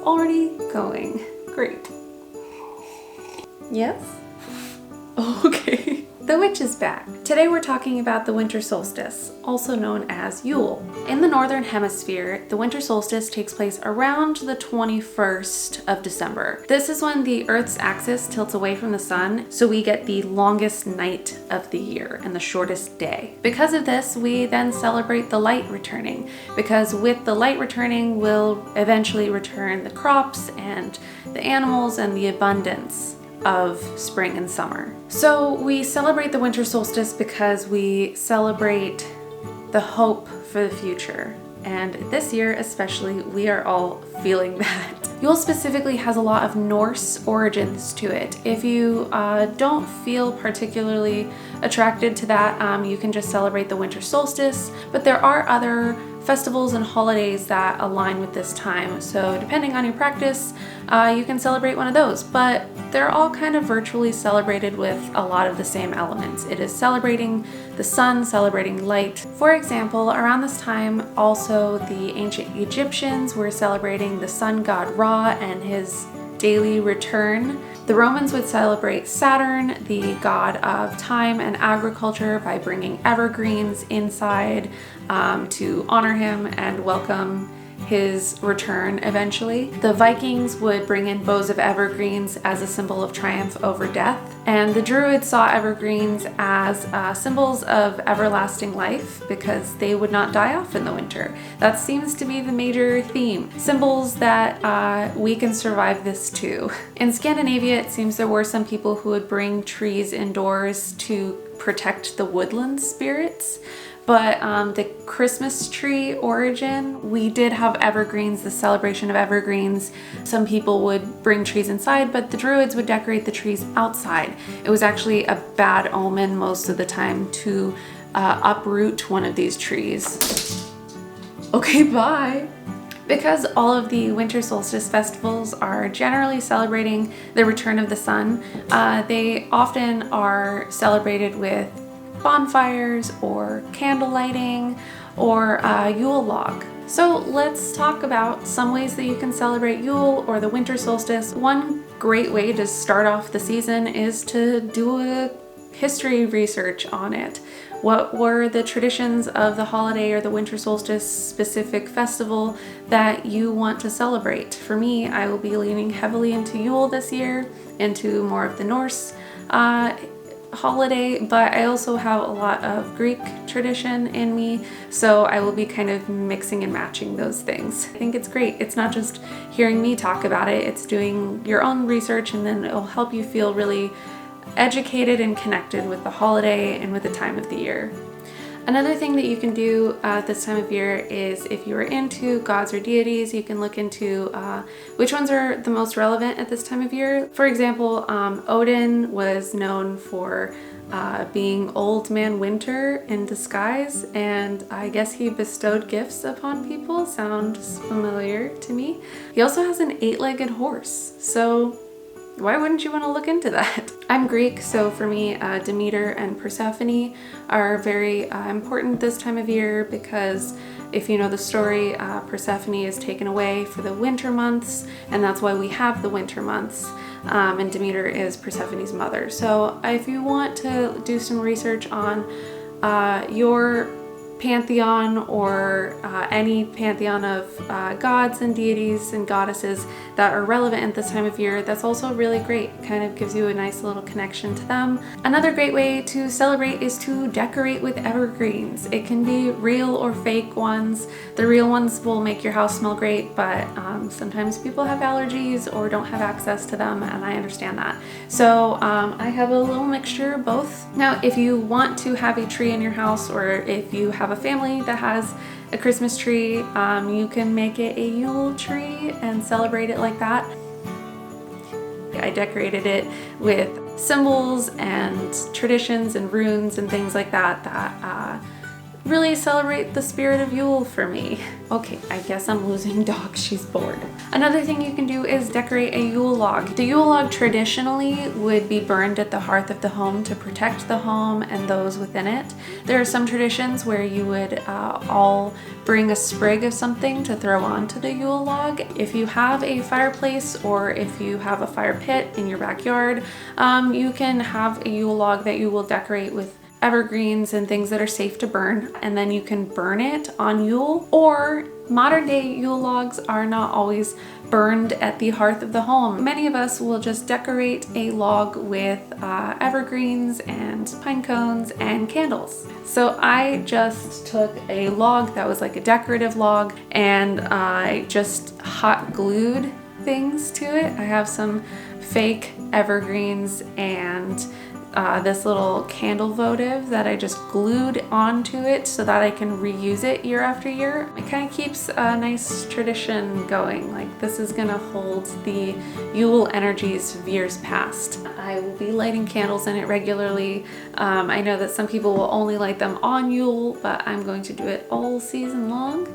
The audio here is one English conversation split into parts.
already going. Great. Yes? Okay. The witch is back. Today we're talking about the winter solstice, also known as Yule. In the northern hemisphere, the winter solstice takes place around the 21st of December. This is when the Earth's axis tilts away from the sun, so we get the longest night of the year and the shortest day. Because of this, we then celebrate the light returning, because with the light returning will eventually return the crops and the animals and the abundance of spring and summer. So we celebrate the winter solstice because we celebrate the hope for the future. And this year especially, we are all feeling that. Yule specifically has a lot of Norse origins to it. If you don't feel particularly attracted to that, you can just celebrate the winter solstice, but there are other festivals and holidays that align with this time. So depending on your practice, you can celebrate one of those, but they're all kind of virtually celebrated with a lot of the same elements. It is celebrating the sun, celebrating light. For example, around this time, also the ancient Egyptians were celebrating the sun god Ra and his daily return. The Romans would celebrate Saturn, the god of time and agriculture, by bringing evergreens inside to honor him and welcome his return eventually. The Vikings would bring in bows of evergreens as a symbol of triumph over death. And the Druids saw evergreens as symbols of everlasting life because they would not die off in the winter. That seems to be the major theme. Symbols that we can survive this too. In Scandinavia, it seems there were some people who would bring trees indoors to protect the woodland spirits. But the Christmas tree origin, we did have evergreens, the celebration of evergreens. Some people would bring trees inside, but the Druids would decorate the trees outside. It was actually a bad omen most of the time to uproot one of these trees. Okay, bye. Because all of the winter solstice festivals are generally celebrating the return of the sun, they often are celebrated with bonfires or candle lighting or Yule log. So let's talk about some ways that you can celebrate Yule or the winter solstice. One great way to start off the season is to do a history research on it. What were the traditions of the holiday or the winter solstice specific festival that you want to celebrate? For me, I will be leaning heavily into Yule this year, into more of the Norse holiday, but I also have a lot of Greek tradition in me, so I will be kind of mixing and matching those things. I think it's great. It's not just hearing me talk about it, it's doing your own research, and then it'll help you feel really educated and connected with the holiday and with the time of the year. Another thing that you can do this time of year is, if you are into gods or deities, you can look into which ones are the most relevant at this time of year. For example, Odin was known for being Old Man Winter in disguise, and I guess he bestowed gifts upon people. Sounds familiar to me. He also has an 8-legged horse, so why wouldn't you want to look into that? I'm Greek, so for me, Demeter and Persephone are very important this time of year, because if you know the story, Persephone is taken away for the winter months, and that's why we have the winter months, and Demeter is Persephone's mother. So if you want to do some research on your pantheon or any pantheon of gods and deities and goddesses that are relevant at this time of year, that's also really great. Kind of gives you a nice little connection to them. Another great way to celebrate is to decorate with evergreens. It can be real or fake ones. The real ones will make your house smell great, but sometimes people have allergies or don't have access to them, and I understand that. So I have a little mixture of both. Now, if you want to have a tree in your house, or if you have a family that has a Christmas tree, you can make it a Yule tree and celebrate it like that. I decorated it with symbols and traditions and runes and things like that that really celebrate the spirit of Yule for me. Okay, I guess I'm losing dog, she's bored. Another thing you can do is decorate a Yule log. The Yule log traditionally would be burned at the hearth of the home to protect the home and those within it. There are some traditions where you would all bring a sprig of something to throw onto the Yule log. If you have a fireplace or if you have a fire pit in your backyard, you can have a Yule log that you will decorate with evergreens and things that are safe to burn, and then you can burn it on Yule. Or modern day Yule logs are not always burned at the hearth of the home. Many of us will just decorate a log with evergreens and pine cones and candles. So I just took a log that was like a decorative log and I just hot glued things to it. I have some fake evergreens and this little candle votive that I just glued onto it so that I can reuse it year after year. It kind of keeps a nice tradition going. Like, this is gonna hold the Yule energies of years past. I will be lighting candles in it regularly. I know that some people will only light them on Yule, but I'm going to do it all season long.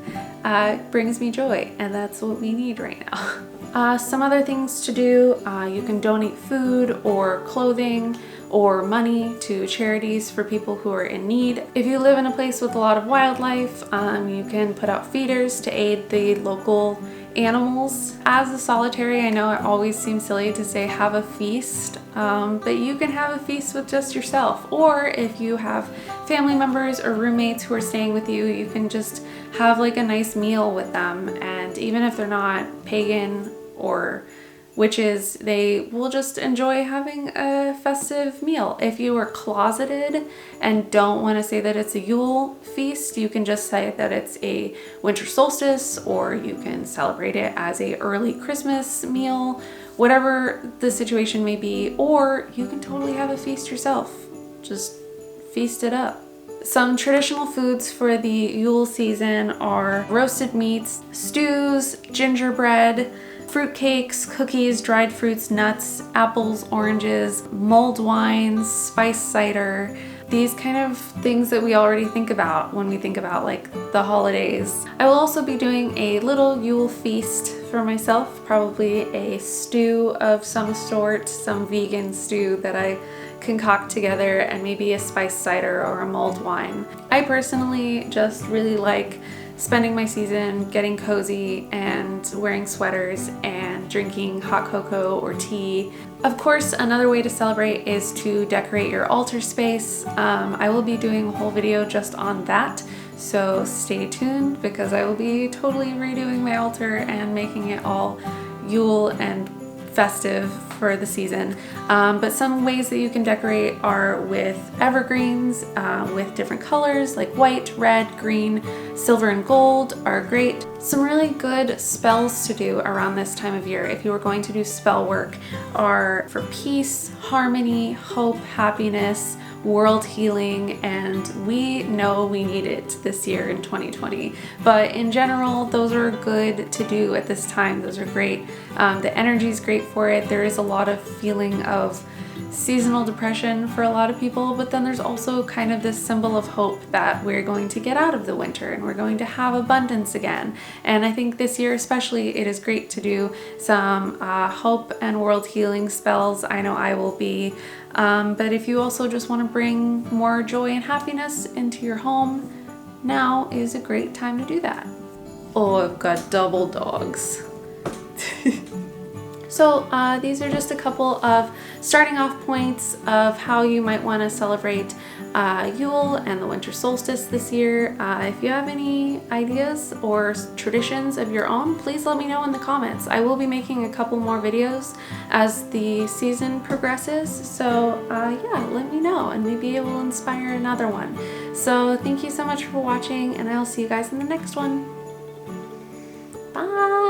It brings me joy, and that's what we need right now. Some other things to do, you can donate food or clothing or money to charities for people who are in need. If you live in a place with a lot of wildlife, you can put out feeders to aid the local animals. As a solitary, I know it always seems silly to say have a feast, but you can have a feast with just yourself. Or if you have family members or roommates who are staying with you, you can just have like a nice meal with them. And even if they're not pagan or witches, they will just enjoy having a festive meal. If you are closeted and don't want to say that it's a Yule feast, you can just say that it's a Winter Solstice, or you can celebrate it as a early Christmas meal, whatever the situation may be, or you can totally have a feast yourself. Just feast it up. Some traditional foods for the Yule season are roasted meats, stews, gingerbread, fruitcakes, cookies, dried fruits, nuts, apples, oranges, mulled wines, spice cider, these kind of things that we already think about when we think about like the holidays. I will also be doing a little Yule feast for myself, probably a stew of some sort, some vegan stew that I concoct together, and maybe a spice cider or a mulled wine. I personally just really like spending my season getting cozy and wearing sweaters and drinking hot cocoa or tea. Of course, another way to celebrate is to decorate your altar space. I will be doing a whole video just on that, so stay tuned because I will be totally redoing my altar and making it all Yule and festive for the season. But some ways that you can decorate are with evergreens with different colors like white, red, green, silver, and gold are great. Some really good spells to do around this time of year if you are going to do spell work are for peace, harmony, hope, happiness, world healing, and we know we need it this year in 2020. But in general, those are good to do at this time. Those are great. The energy is great for it. There is a lot of feeling of seasonal depression for a lot of people, but then there's also kind of this symbol of hope that we're going to get out of the winter and we're going to have abundance again. And I think this year especially, it is great to do some hope and world healing spells. I know I will be. But if you also just want to bring more joy and happiness into your home, now is a great time to do that. Oh, I've got double dogs. So these are just a couple of starting off points of how you might want to celebrate Yule and the Winter Solstice this year. If you have any ideas or traditions of your own, please let me know in the comments. I will be making a couple more videos as the season progresses, so yeah, let me know and maybe it will inspire another one. So thank you so much for watching, and I'll see you guys in the next one. Bye!